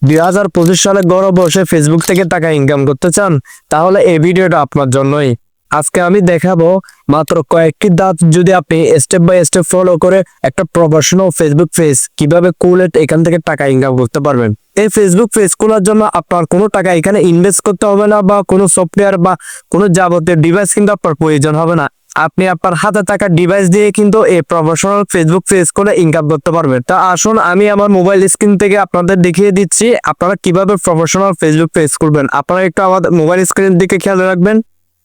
2025 সালে ঘরে বসে ফেসবুক থেকে টাকা ইনকাম করতে চান, তাহলে এই ভিডিওটা আপনার জন্যই। আজকে আমি দেখাবো মাত্র কয়েকটি ধাপ, যদি আপনি স্টেপ বাই স্টেপ ফলো করে একটা প্রফেশনাল ফেসবুক পেজ কিভাবে খুলে এখান থেকে টাকা ইনকাম করতে পারবেন। এই ফেসবুক পেজ খোলার জন্য আপনার কোনো টাকা এখানে ইনভেস্ট করতে হবে না, বা কোনো সফটওয়্যার বা কোনো যাবতীয় ডিভাইস কিন্তু আপনার প্রয়োজন হবে না। আপনি আপনার হাতে থাকা ডিভাইস দিয়ে কিন্তু এই প্রফেশনাল ফেসবুক পেজ করে ইনকাম করতে পারবেন। তা আসুন আমি আমার মোবাইল স্ক্রিন থেকে আপনাদের দেখিয়ে দিচ্ছি আপনারা কিভাবে প্রফেশনাল ফেসবুক পেজ খুলবেন। আপনারা একটু আমাদের মোবাইল স্ক্রিনের দিকে খেয়াল রাখবেন।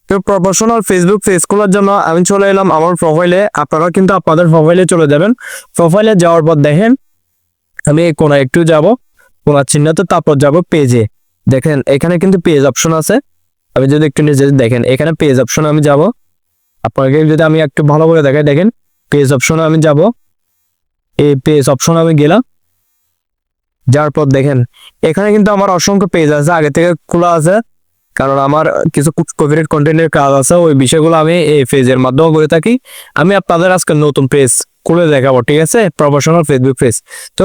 তো প্রফেশনাল ফেসবুক পেজ খোলার জন্য আমি চলে এলাম আমার প্রোফাইলে। আপনারা কিন্তু আপনাদের প্রোফাইলে চলে যাবেন। প্রোফাইলে যাওয়ার পর দেখেন আমি এই কোণা একটু যাব, কোণা চিহ্নতে, তারপর যাব পেজে। দেখেন এখানে কিন্তু পেজ অপশন আছে। আমি যদি একটু নিজে দেখেন এখানে পেজ অপশন আমি যাব। আপনাকে যদি আমি একটু ভালো করে দেখাই, দেখেন পেজ অপশনে আমি যাব। এই পেজ অপশন আমি গেলাম, যার পর দেখেন এখানে কিন্তু আমার অসংখ্য পেজ আছে, আগে থেকে খোলা আছে, কারণ আমার কিছু কপিরাইট কন্টেন্টের কাজ আছে, ওই বিষয়গুলো আমি এই পেজের মাধ্যমে করে থাকি। আমি আপনাদের আজকে নতুন পেজ খুলে দেখাবো, ঠিক আছে, প্রফেশনাল ফেসবুক পেজ। তো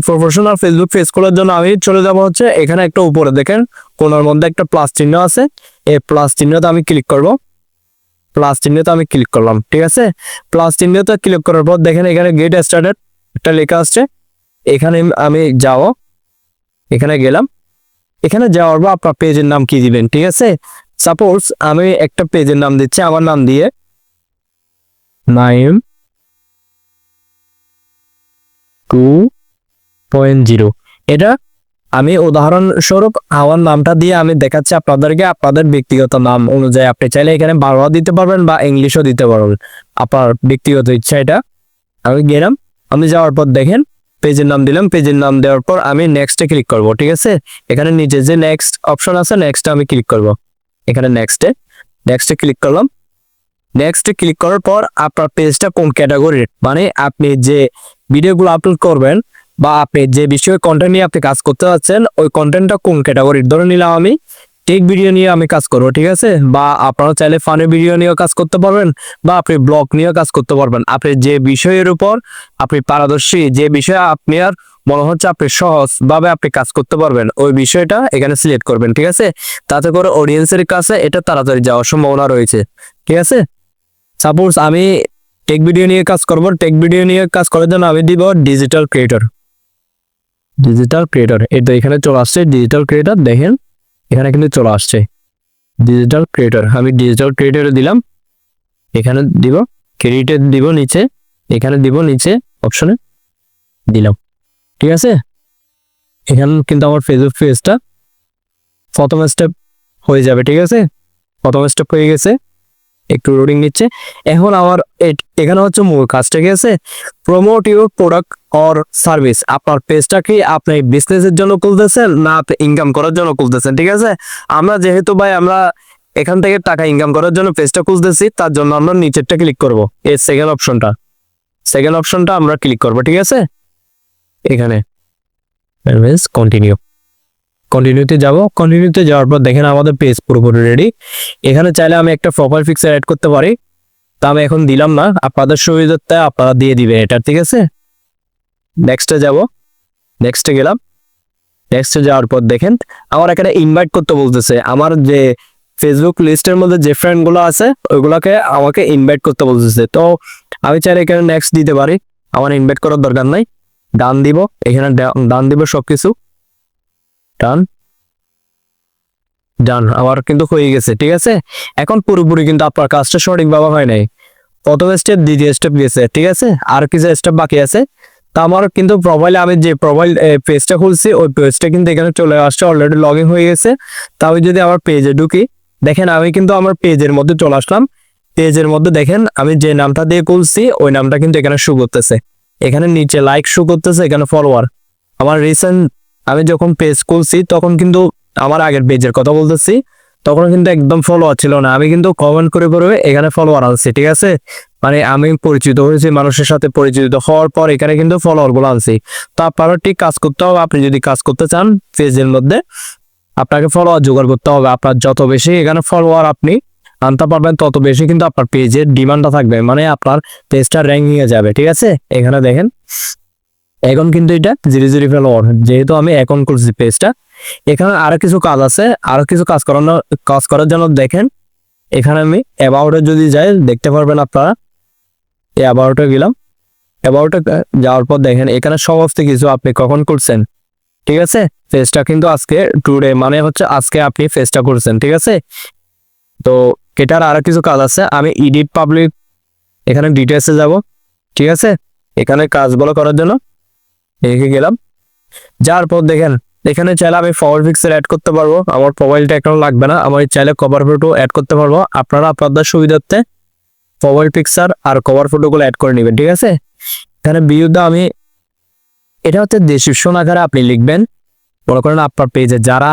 প্রফেশনাল ফেসবুক পেজ খোলার জন্য আমি চলে যাব হচ্ছে এখানে একটা উপরে দেখেন কোণার মধ্যে একটা প্লাস চিহ্ন আছে। এই প্লাস চিহ্নতে আমি ক্লিক করব। প্লাস চিহ্নতে আমি ক্লিক করলাম, ঠিক আছে। প্লাস চিহ্নতে ক্লিক করার পর দেখেন এখানে গেট স্টার্টেড একটা লেখা আসছে। এখানে আমি যাব, এখানে গেলাম। এখানে যাওয়ার পর আপনার পেজের নাম কি দিবেন, ঠিক আছে। সাপোজ আমি একটা পেজের নাম দিচ্ছি, আমার নাম দিয়ে নাইম 2.0। এটা আমি উদাহরণস্বরূপ আমার নামটা দিয়ে আমি দেখাচ্ছি আপনাদেরকে। আপনাদের ব্যক্তিগত নাম অনুযায়ী আপনি চাইলে এখানে বাংলা দিতে পারবেন বা ইংলিশও দিতে পারবেন, আপনার ব্যক্তিগত ইচ্ছা। এটা আমি গেলাম, আমি যাওয়ার পর দেখেন পেজের নাম দিলাম। পেজের নাম দেওয়ার পর আমি নেক্সটে ক্লিক করব, ঠিক আছে। এখানে নিচে যে নেক্সট অপশন আছে, নেক্সটে আমি ক্লিক করব। এখানে নেক্সটে ক্লিক করলাম। নেক্সটে ক্লিক করার পর আপনার পেজটা কোন ক্যাটাগরির, মানে আপনি যে ভিডিওগুলো আপলোড করবেন বা আপনি যে বিষয়ে কন্টেন্ট নিয়ে আপনি কাজ করতে যাচ্ছেন, ওই কন্টেন্টটা কোন ক্যাটাগরির। ধরে নিলাম আমি টেক ভিডিও নিয়ে আমি কাজ করবো, ঠিক আছে। বা আপনারা চাইলে ফানি ভিডিও নিয়েও কাজ করতে পারবেন, বা আপনি ব্লগ নিয়েও কাজ করতে পারবেন। আপনি যে বিষয়ের উপর আপনি পারদর্শী, যে বিষয়ে আপনি আর মনে হচ্ছে আপনি সহজ ভাবে আপনি কাজ করতে পারবেন, ওই বিষয়টা এখানে সিলেক্ট করবেন, ঠিক আছে। তাতে করে অডিয়েন্সের কাছে এটা তাড়াতাড়ি যাওয়ার সম্ভাবনা রয়েছে, ঠিক আছে। সাপোজ আমি টেক ভিডিও নিয়ে কাজ করব। টেক ভিডিও নিয়ে কাজ করার জন্য আমি দিব ডিজিটাল ক্রিয়েটর। এই তো এখানে চলে আসছে ডিজিটাল ক্রিয়েটর। দেখেন এখানে কিন্তু চলে আসছে ডিজিটাল ক্রিয়েটর। আমি ডিজিটাল ক্রিয়েটরে দিলাম, এখানে দিব ক্রিয়েটর, দিব নিচে, এখানে দিব নিচে অপশনে দিলাম, ঠিক আছে। এখানে কিন্তু আমার ফেসবুক পেজটা প্রথম স্টেপ হয়ে যাবে, ঠিক আছে। প্রথম স্টেপ হয়ে গেছে, একটু লোডিং নিচ্ছে। এখন আমার এখানে হচ্ছে মূল কাজ, ঠিক আছে। Promote your product or service. আপনার পেজটা কি আপনি বিজনেসের জন্য খুলতেছেন না আপনি ইনকাম করার জন্য খুলতেছেন, ঠিক আছে। আমরা যেহেতু ভাই আমরা এখান থেকে টাকা ইনকাম করার জন্য পেজটা খুলতেছি, তার জন্য আমরা নিচেরটা ক্লিক করব। এই সেকেন্ড অপশনটা আমরা ক্লিক করব, ঠিক আছে। এখানে কন্টিনিউতে যাব। কন্টিনিউতে যাওয়ার পর দেখেন আমাদের পেজ পুরোপুরি রেডি। এখানে চাইলে আমি একটা প্রোফাইল পিকচার অ্যাড করতে পারি, তা আমি এখন দিলাম না, আপনাদের সুবিধার্থে আপনারা দিয়ে দিবেন এটা, ঠিক আছে। নেক্সটে যাব, নেক্সটে গেলাম। নেক্সটে যাওয়ার পর দেখেন আমার এখানে ইনভাইট করতে বলতেছে। আমার যে ফেসবুক লিস্টের মধ্যে যে ফ্রেন্ডগুলো আছে ওইগুলোকে আমাকে ইনভাইট করতে বলতেছে। তো আমি চাইলে এখানে নেক্সট দিতে পারি, আমার ইনভাইট করার দরকার নাই। ডান দিব, এখানে ডান দিব সবকিছু। ডান আমার কিন্তু হয়ে গেছে, ঠিক আছে। এখন পুরোপুরি কিন্তু আপনার কাজটা সঠিকভাবে হয় নাই। প্রথম স্টেপ, দ্বিতীয় স্টেপ গেছে, ঠিক আছে, আর কিছু স্টেপ বাকি আছে। তা আমার কিন্তু প্রোফাইলে আমি যে প্রোফাইল পেজটা খুলছি ওই পেজটা কিন্তু এখানে চলে আসছে, অলরেডি লগ ইন হয়ে গেছে। তা আমি যদি আমার পেজে ঢুকি, দেখেন আমি কিন্তু আমার পেজের মধ্যে চলে আসলাম। পেজের মধ্যে দেখেন আমি যে নামটা দিয়ে খুলছি ওই নামটা কিন্তু এখানে শো করতেছে। এখানে নিচে লাইক শো করতেছে, এখানে ফলোয়ার। আমার রিসেন্ট আমি যখন পেজ খুলছি তখন কিন্তু আমার আগের পেজের কথা বলতেছি, তখন কিন্তু একদম ফলোয়ার ছিল না। আমি কিন্তু কমেন্ট করে করে এখানে ফলোয়ার আনছি, ঠিক আছে। মানে আমি পরিচিত হয়েছি, মানুষের সাথে পরিচিত হওয়ার পর এখানে কিন্তু ফলোয়ার গুলো আনছি। তো আপনারা ঠিক কাজ করতে হবে। আপনি যদি কাজ করতে চান পেজের মধ্যে, আপনাকে ফলোয়ার জোগাড় করতে হবে। আপনার যত বেশি এখানে ফলোয়ার আপনি আনতে পারবেন, তত বেশি কিন্তু আপনার পেজের ডিমান্ডটা থাকবে, মানে আপনার পেজটা র্যাঙ্কিং এ যাবে, ঠিক আছে। এখানে দেখেন এখন কিন্তু এটা 0 ফলোয়ার, যেহেতু আমি এখন করছি পেজটা। এখানে আরো কিছু কাজ আছে, আরো কিছু কাজ করার জন্য দেখেন এখানে আমি অ্যাবাউটে যদি যাই দেখতে পারবেন আপনারা। এই অ্যাবাউটে গেলাম, অ্যাবাউটে যাওয়ার পর দেখেন এখানে সমস্ত কিছু আপনি কখন করছেন, ঠিক আছে। ফেসটা কিন্তু আজকে টুডে মানে হচ্ছে আজকে আপনি ফেসটা করছেন, ঠিক আছে। তো এটার আরো কিছু কাজ আছে, আমি এডিট পাবলিক এখানে ডিটেলসে যাব, ঠিক আছে। এখানে কাজগুলো করার জন্য এদিকে গেলাম, যার পর দেখেন এখানে চাইলে আমি ফরওয়ার্ড পিকচার অ্যাড করতে পারবো, আমার প্রোফাইলটা এখন লাগবে না, আমার চাইলে কভার ফটো অ্যাড করতে পারবো। আপনারা আপনাদের সুবিধার্থে ফরওয়ার্ড পিকচার আর কভার ফটোগুলো অ্যাড করে নেবেন, ঠিক আছে। এখানে ভিউটা আমি এটা হচ্ছে ডেসক্রিপশন আকারে আপনি লিখবেন, মনে করেন আপনার পেজে যারা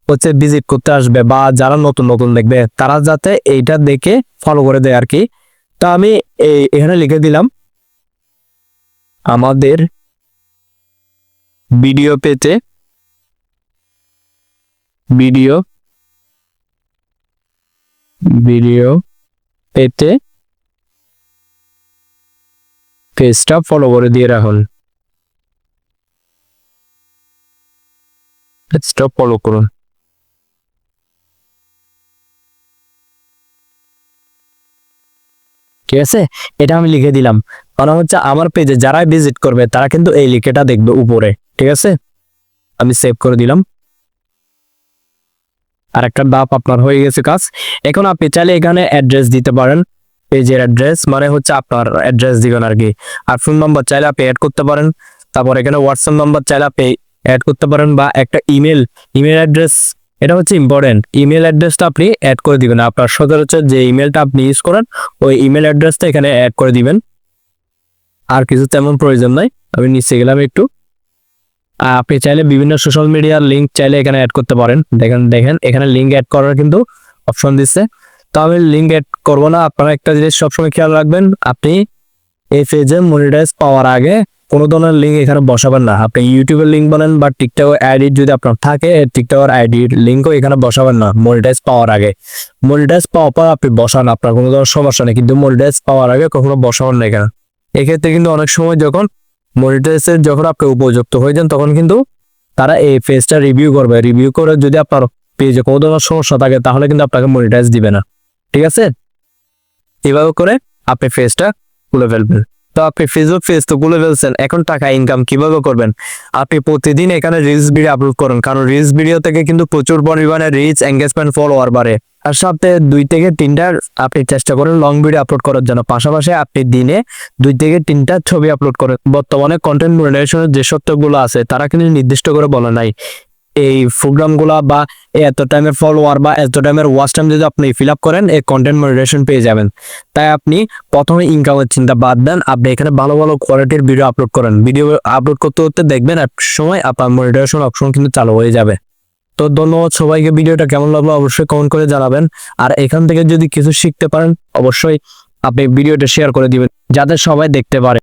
হচ্ছে ভিজিট করতে আসবে বা যারা নতুন নতুন দেখবে তারা যাতে এইটা দেখে ফলো করে দেয় আর কি। তো আমি এখানে লিখে দিলাম আমাদের ভিডিও পেতে ভিডিও পেতে পেজটা ফলো করে দিয়ে রাখুন, পেজটা ফলো করুন। ঠিক আছে, এটা আমি লিখে দিলাম, কারণ হচ্ছে আমার পেজে যারা ভিজিট করবে তারা কিন্তু এই লিখেটা দেখবে উপরে, ঠিক আছে। আমি সেভ করে দিলাম, আর একটা ধাপ আপনার হয়ে গেছে কাজ। এখন আপনি চাইলে এখানে অ্যাড্রেস দিতে পারেন, পেজের অ্যাড্রেস মানে হচ্ছে আপনার অ্যাড্রেস দিবেন আর কি। আর ফোন নাম্বার চাইলে আপনি অ্যাড করতে পারেন, তারপর এখানে হোয়াটসঅ্যাপ নাম্বার চাইলে আপনি অ্যাড করতে পারেন, বা একটা ইমেল অ্যাড্রেস, এটা হচ্ছে ইম্পর্টেন্ট। ইমেল অ্যাড্রেসটা আপনি অ্যাড করে দিবেন, আপনার সচরাচর যে ইমেলটা আপনি ইউজ করেন ওই ইমেল অ্যাড্রেসটা এখানে অ্যাড করে দিবেন। আর কিছু তেমন প্রয়োজন নাই, আমি নিচে গেলাম একটু। আপনি চাইলে বিভিন্ন সোশ্যাল মিডিয়ার লিঙ্ক চাইলে এখানে অ্যাড করতে পারেন, দেখেন এখানে লিঙ্ক অ্যাড করার কিন্তু অপশন দিচ্ছে। তো আমি লিঙ্ক অ্যাড করবো না, আপনারা একটা জিনিস সবসময় খেয়াল রাখবেন, আপনি এই পেজে মনিটাইজ পাওয়ার আগে কোনো ধরনের লিঙ্ক এখানে বসাবেন না। আপনি ইউটিউবের লিঙ্ক বানান বা টিকটক আইডি যদি আপনার থাকে টিকটকের আইডির লিঙ্কও এখানে বসাবেন না মনিটাইজ পাওয়ার আগে। মনিটাইজ পাওয়ার পর আপনি বসান, আপনার কোনো ধরনের সমস্যা নেই, কিন্তু মনিটাইজ পাওয়ার আগে কখনো বসাবেন না এখানে। এক্ষেত্রে কিন্তু অনেক সময় যখন মনিটাইজের যখন আপনি উপযুক্ত হয়ে যান তখন কিন্তু তারা এই পেজটা রিভিউ করবে, রিভিউ করে যদি আপনার পেজে কোনো ধরনের সমস্যা থাকে তাহলে কিন্তু আপনাকে মনিটাইজ দিবে না, ঠিক আছে। এভাবে করে আপনি পেজটা খুলে ফেলবেন। তো আপনি ফেসবুক পেজ তো খুলে ফেলছেন, এখন টাকা ইনকাম কিভাবে করবেন? আপনি প্রতিদিন এখানে রিলস ভিডিও আপলোড করুন, কারণ রিলস ভিডিও থেকে কিন্তু প্রচুর পরিমাণে রিচ, এঙ্গেজমেন্ট, ফলোয়ার বাড়ে। আর সপ্তাহে 2 থেকে 3টা আপনি চেষ্টা করেন লং ভিডিও আপলোড করার জন্য, পাশাপাশি আপনি দিনে 2 থেকে 3টা ছবি আপলোড করেন। বর্তমানে কন্টেন্ট মনিটাইজেশনের যে সত্যগুলো আছে তারা কিন্তু নির্দিষ্ট করে বলে নাই এই প্রোগ্রামগুলা বা এত টাইমের ফলোয়ার বা এত টাইমের ওয়াচ টাইম যদি আপনি ফিল আপ করেন এই কন্টেন্ট মনিটাইজেশন পেয়ে যাবেন। তাই আপনি প্রথমে ইনকামের চিন্তা বাদ দেন, আপনি এখানে ভালো ভালো কোয়ালিটির ভিডিও আপলোড করেন। ভিডিও আপলোড করতে করতে দেখবেন এক সময় আপনার মনিটাইজেশন অপশন কিন্তু চালু হয়ে যাবে। তো ধন্যবাদ সবাইকে, ভিডিওটা কেমন লাগলো অবশ্যই কমেন্ট করে জানাবেন। আর এখান থেকে যদি কিছু শিখতে পারেন অবশ্যই আপনি ভিডিওটা শেয়ার করে দিবেন যাতে সবাই দেখতে পারে।